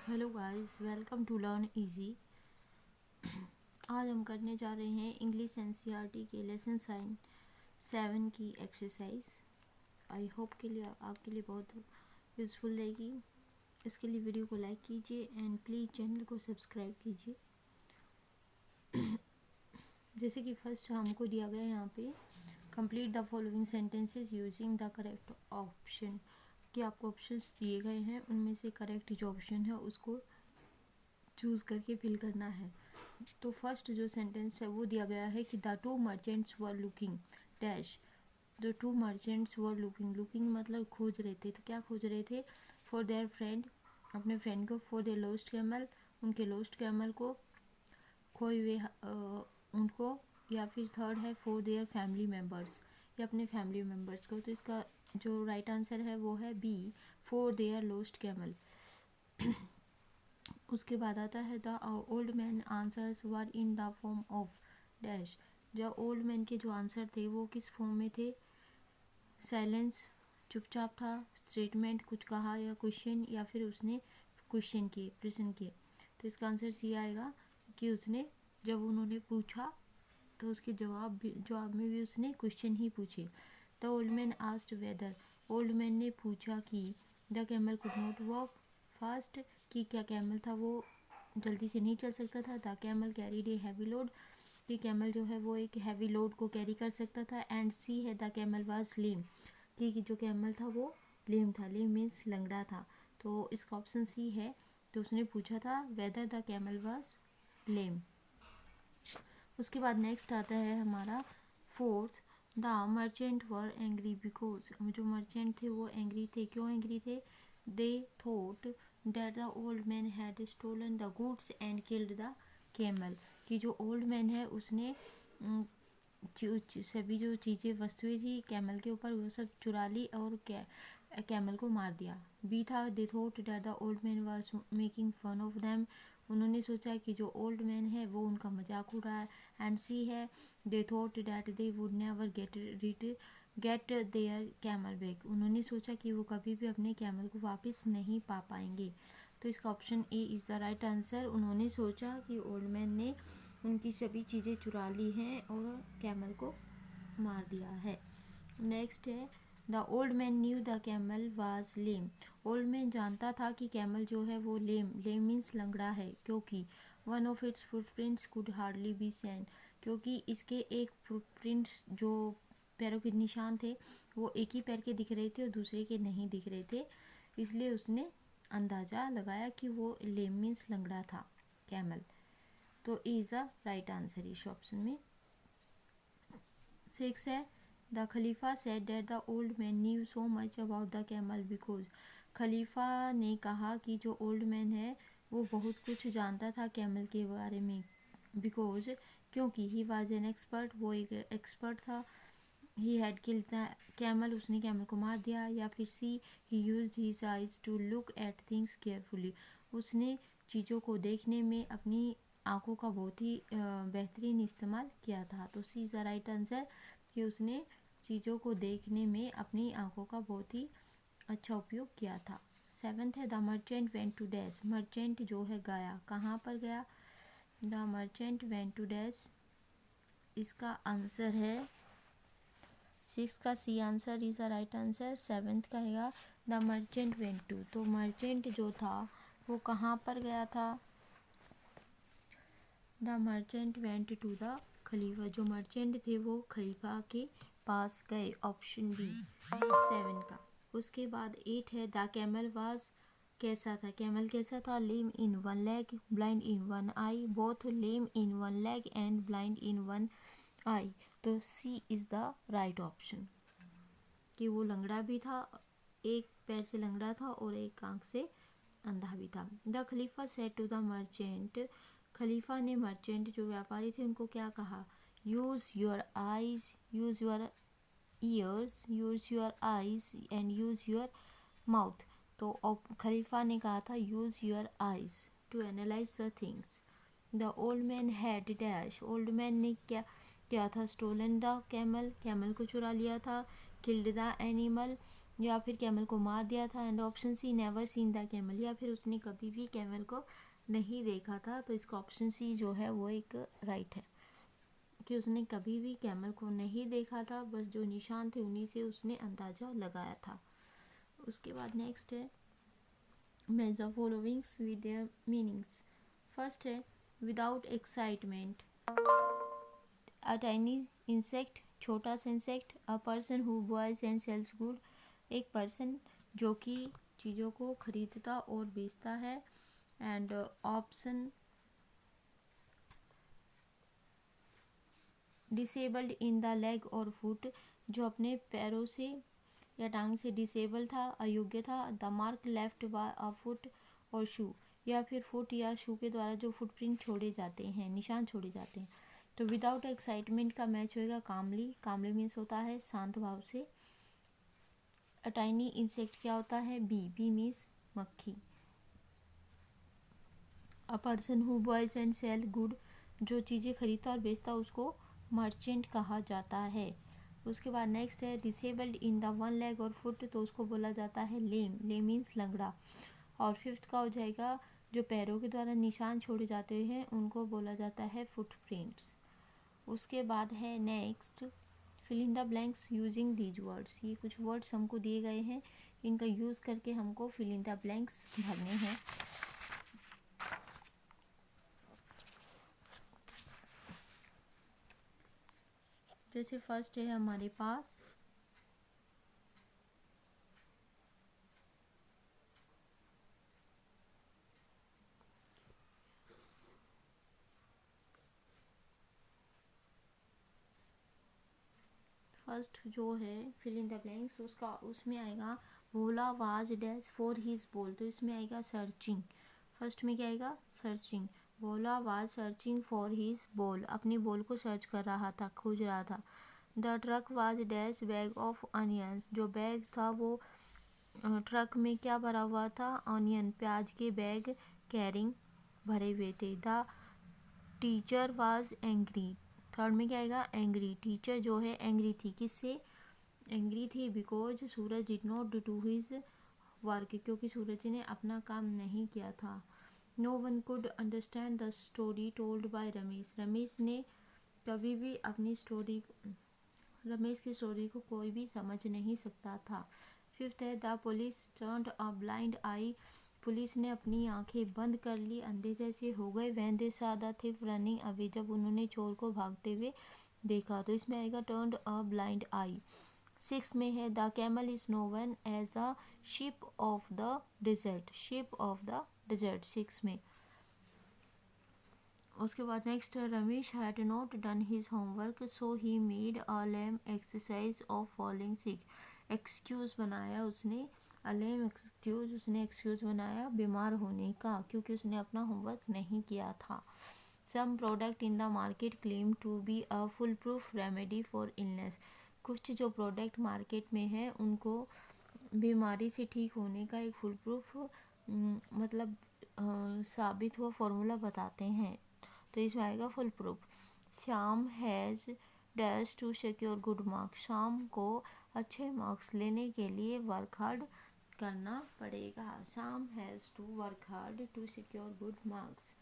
Hello guys, welcome to learn easy. आज हम करने जा रहे हैं इंग्लिश एनसीईआरटी के लेसन साइन 7 की एक्सरसाइज। आई होप के लिए आपके लिए बहुत यूज़फुल रहेगी। इसके लिए वीडियो को लाइक कीजिए एंड प्लीज़ चैनल को सब्सक्राइब कीजिए। जैसे कि फर्स्ट हमको दिया गया है यहाँ पे complete the following sentences using the correct option, कि आपको ऑप्शंस दिए गए हैं, उनमें से करेक्ट जो ऑप्शन है उसको चूज़ करके फिल करना है। तो फर्स्ट जो सेंटेंस है वो दिया गया है कि the two merchants were looking dash. The two merchants were looking, looking मतलब खोज रहे थे। तो क्या खोज रहे थे? फॉर देयर फ्रेंड, अपने फ्रेंड को। फॉर देयर लॉस्ट कैमल, उनके लॉस्ट कैमल को, खोए हुए उनको। या फिर थर्ड है फॉर देयर फैमिली मेम्बर्स, या अपने फैमिली मेम्बर्स को। तो इसका जो राइट आंसर है वो है B, for their lost camel. उसके बाद आता है the old man answers were in the form of dash. जो ओल्ड मैन के जो आंसर थे वो किस फॉर्म में थे? साइलेंस, चुपचाप था, स्टेटमेंट, कुछ कहा, या क्वेश्चन, या फिर उसने क्वेश्चन किए, प्रश्न किए। तो इसका आंसर सी आएगा कि उसने, जब उन्होंने पूछा तो उसके जवाब में भी उसने क्वेश्चन ही पूछे। The old man asked whether, old man ने पूछा कि the camel could not walk fast, कि क्या कैमल था वो जल्दी से नहीं चल सकता था। The camel carried a heavy load, कि कैमल जो है वो एक हैवी लोड को कैरी कर सकता था। एंड सी है द कैमल वाज लेम, कि जो कैमल था वो लेम था। लेम मीन्स लंगड़ा था। तो इसका ऑप्शन सी है। तो उसने पूछा था whether the camel was lame. उसके बाद नेक्स्ट आता है हमारा fourth, the merchant were angry because. जो मर्चेंट थे वो एंग्री थे। क्यों एंग्री थे? They thought that the old man had stolen the goods and killed the camel, कि जो ओल्ड मैन है उसने सभी जो चीज़ें वस्तुएं थी कैमल के ऊपर वो सब चुरा ली और कैमल को मार दिया। बी था they thought that the old man was making fun of them, उन्होंने सोचा कि जो ओल्ड मैन है वो उनका मजाक उड़ा है। एंड सी है they thought that they would never get their camel back, उन्होंने सोचा कि वो कभी भी अपने कैमल को वापस नहीं पा पाएंगे। तो इसका option A is the right answer. उन्होंने सोचा कि ओल्ड मैन ने उनकी सभी चीज़ें चुरा ली हैं और कैमल को मार दिया है। नेक्स्ट है the old man new the camel was lame, old man जानता था कि कैमल जो है वो लेम मीन्स लंगड़ा है, क्योंकि one of its footprints could hardly be seen, क्योंकि इसके एक फुटप्रिंट्स जो पैरों के निशान थे वो एक ही पैर के दिख रहे थे और दूसरे के नहीं दिख रहे थे, इसलिए उसने अंदाज़ा लगाया कि वो लेम मीन्स लंगड़ा था कैमल। तो A is the right answer इस ऑप्शन में। 6 है द खलीफा said that the old man knew so much about the camel because, खलीफा ने कहा कि जो ओल्ड मैन है वो बहुत कुछ जानता था कैमल के बारे में। बिकॉज, क्योंकि ही वॉज एन एक्सपर्ट, वो एक एक्सपर्ट था। He had killed the camel, उसने कैमल को मार दिया। या फिर C he used his eyes to look at things carefully, उसने चीज़ों को देखने में अपनी आँखों का बहुत ही बेहतरीन इस्तेमाल किया था। तो C is the right answer, कि उसने चीज़ों को देखने में अपनी आँखों का बहुत ही अच्छा उपयोग किया था। 7th है the merchant went to dash, merchant जो है गया, कहाँ पर गया? The merchant went to dash, इसका आंसर है 6 का C answer is the right answer. 7th का है द मर्चेंट वेंट टू, तो मर्चेंट जो था वो कहाँ पर गया था? The merchant went to the खलीफा, जो मर्चेंट थे वो खलीफा के पास गए, ऑप्शन बी 7 का। उसके बाद 8 है द कैमल वाज, कैसा था? कैमल कैसा था? Lame in one leg, blind in one eye, both lame in one leg and blind in one eye. तो C is the right option, कि वो लंगड़ा भी था, एक पैर से लंगड़ा था और एक आंख से अंधा भी था। द खलीफा सेड टू द मर्चेंट, खलीफा ने मर्चेंट जो व्यापारी थे उनको क्या कहा? Use your eyes, use your ears, use your eyes and use your mouth. तो खलीफा ने कहा था use your eyes to analyse the things. The old man had dash, old man ने क्या था? स्टोलन द कैमल, कैमल को चुरा लिया था। किल्ड द एनिमल, या फिर कैमल को मार दिया था। And option C never seen the camel, या फिर उसने कभी भी कैमल को नहीं देखा था। तो इसका ऑप्शन सी जो है वो एक राइट है कि उसने कभी भी कैमल को नहीं देखा था, बस जो निशान थे उन्हीं से उसने अंदाज़ा लगाया था। उसके बाद नेक्स्ट है match the followings with their meanings. First है without excitement, a tiny insect, छोटा सा insect, a person who buys and sells good, एक पर्सन जो कि चीज़ों को खरीदता और बेचता है। And option disabled in the leg और फुट, जो अपने पैरों से या टांग से डिसेबल था, अयोग्य था। The mark left by a foot और शू, या फिर फुट या शू के द्वारा जो फुटप्रिंट छोड़े जाते हैं, निशान छोड़े जाते हैं। तो विदाउट एक्साइटमेंट का मैच होएगा कामली, कामली मीन्स होता है शांत भाव से। अ टाइनी इंसेक्ट क्या होता है, बी, बी मीन्स मक्खी। A person who buys and sell good, जो चीज़ें खरीदता और बेचता उसको मर्चेंट कहा जाता है। उसके बाद नेक्स्ट है disabled in the one leg और फुट, तो उसको बोला जाता है लेम, लेम मीन्स लंगड़ा। और फिफ्थ का हो जाएगा जो पैरों के द्वारा निशान छोड़े जाते हैं उनको बोला जाता है फुटप्रिंट्स। उसके बाद है next fill in the blanks using these words, ये कुछ वर्ड्स हमको दिए गए हैं, इनका यूज़ करके हमको फिल इन द ब्लैंक्स भरने हैं। जैसे फर्स्ट है हमारे पास फर्स्ट जो है फिल इन द ब्लैंक्स, उसका उसमें आएगा Bhola was dash for his ball, तो इसमें आएगा सर्चिंग। फर्स्ट में क्या आएगा, searching. Bhola was searching for his ball, अपनी बॉल को सर्च कर रहा था, खोज रहा था। The truck was dash bag of onions, जो बैग था वो ट्रक में क्या भरा हुआ था, ऑनियन, प्याज के बैग कैरिंग भरे हुए थे। The teacher was angry, third में क्या आएगा, एंग्री। टीचर जो है एंग्री थी, किससे एंग्री थी, because Suraj did not do his work, क्योंकि सूरज ने अपना काम नहीं किया था। No one could understand the story told by Ramesh, Ramesh ने कभी भी अपनी स्टोरी, रमेश की स्टोरी को कोई भी समझ नहीं सकता था। फिफ्थ है the police turned a blind I, police ने अपनी आंखें बंद कर ली, अंधे जैसे हो गए। When they saw the thief running away, जब उन्होंने चोर को भागते हुए देखा, तो इसमें आएगा turned a blind eye. Six में है the camel is known as the ship of the desert, ship of the desert, six में। उसके बाद नेक्स्ट है Ramesh had not done his homework so he made a lame exercise of falling sick, excuse बनाया उसने, अलेम excuse, उसने excuse बनाया बीमार होने का, क्योंकि उसने अपना होमवर्क नहीं किया था। Some product in the market claim to be a foolproof remedy for illness, कुछ जो प्रोडक्ट मार्केट में है उनको बीमारी से ठीक होने का एक फुल प्रूफ मतलब साबित हुआ फॉर्मूला बताते हैं, तो इसमें आएगा full proof. Shyam has dash to secure good marks, Shyam को अच्छे मार्क्स लेने के लिए वर्क हार्ड करना पड़ेगा। Shyam has to work hard to secure good marks.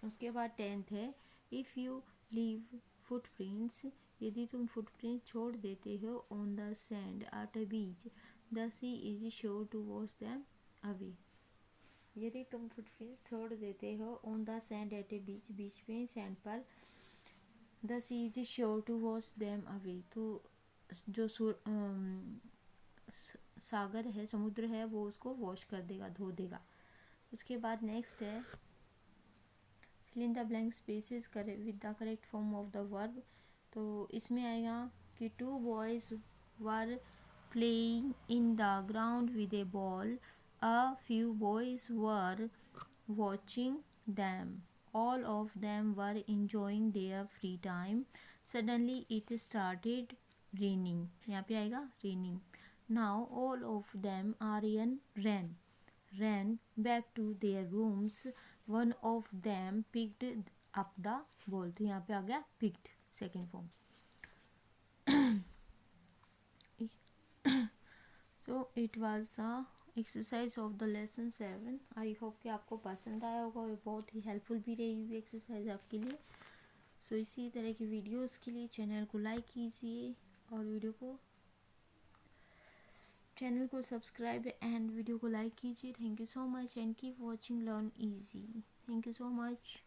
उसके बाद टेंथ है इफ़ यू लीव फुटप्रिंट्स, यदि तुम फुटप्रिंट्स छोड़ देते हो on the sand at a beach, the sea is sure to wash them away, यदि तुम फुटप्रिंट्स छोड़ देते हो on the sand at a beach, beach में सैंड पर, the sea is sure to wash them away, तो जो सागर है, समुद्र है, वो उसको वॉश कर देगा, धो देगा। उसके बाद नेक्स्ट है fill in the blank spaces with the correct form of the verb, तो इसमें आएगा कि two boys were playing in the ground with a ball. A few boys were watching them. All of them were enjoying their free time. Suddenly it started raining. यहाँ पे आएगा raining. Now all of them ran back to their rooms. One of them picked up the ball. तो यहाँ पे आ गया picked second form. So it was the exercise of the lesson 7। I hope कि आपको पसंद आया होगा और बहुत ही हेल्पफुल भी रही हुई एक्सरसाइज आपके लिए। सो इसी तरह की वीडियोस के लिए चैनल को लाइक कीजिए और चैनल को सब्सक्राइब एंड वीडियो को लाइक कीजिए। Thank you so much and keep watching learn easy. Thank you so much.